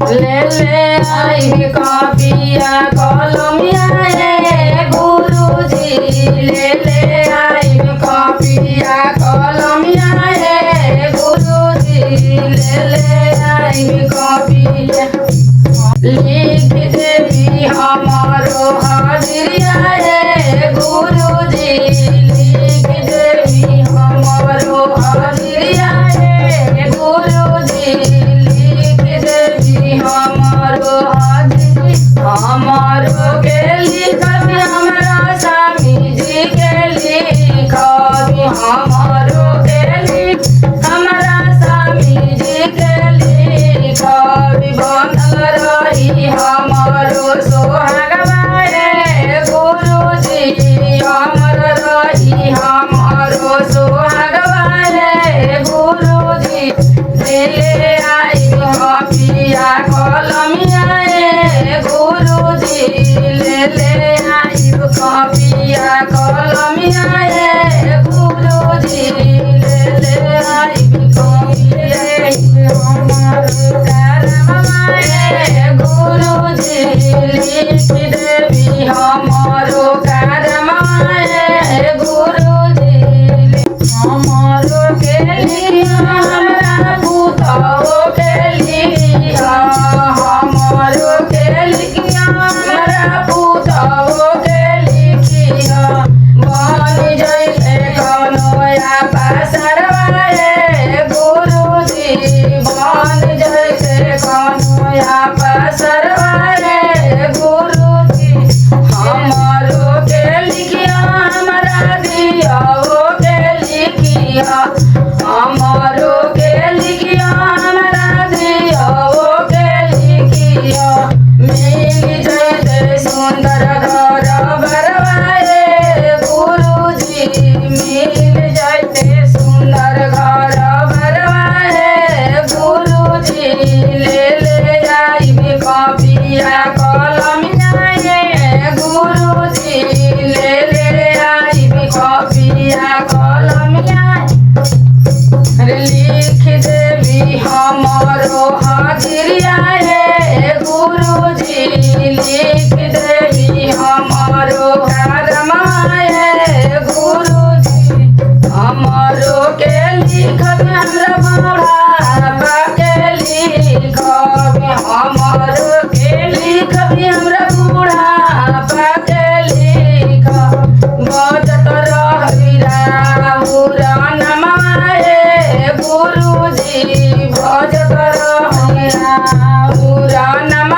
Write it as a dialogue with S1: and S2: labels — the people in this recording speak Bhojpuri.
S1: ले ले आई कॉपिया कलमिया रे गुरुजी ले ले आई कॉपिया कलमिया रे गुरुजी ले ले आई कॉपिया लिख देवी हमारो हाजिरिया रे गुरुजी लिख देवी हमारो हाजिरिया रे गुरुजी लिख देवी हमारो हाजिरी हमारो के लिखब हमरा स्वामी जी के लिखब हमारो के लिख हमरा स्वामी जी के लिखब बनल रही हमारो सोहागवा रे गुरुजी अमर रही हमारो सोहागवा रे गुरुजी ले आई कॉपिया कलमिया रे गुरुजी ले आई कॉपिया कलमिया रे गुरुजी ले आई कॉपिया हमारो करमवा रे गुरुजी लिख देवी हमारो करमवा रे गुरुजी हमारो के लिखिया हमरा पुतौ के लिखिया हमारो के लिखिया हमरा पुतौ के लिखिया बन जइले कनोया पासरवा रे गुरुजी बन जइले कनोया पासरवा रे गुरुजी हमारो के लिखिया हमरा दियाओ के लिखिया हमारो के लिखिया हमरा दियाओ के लिखिया मिल जइते सुंदर घर बरवा रे गुरुजी मिल जइते सुंदर घर बरवा रे गुरुजी ले आई कॉपिया कलमिया रे गुरुजी ले आई कॉपिया कलमिया लिख देवी हमारो हाजिरिया रे गुरुजी लिख देवी हमारो करमवा रे गुरुजी हमारो के लिखब हमरा बुढ़ापा के लिखब हमारो के लिखब हमरा बुढ़ापा के लिखब बजत रहबी राहुरा नमवा रे गुरुजी भजत रहबी राहुरा नमवा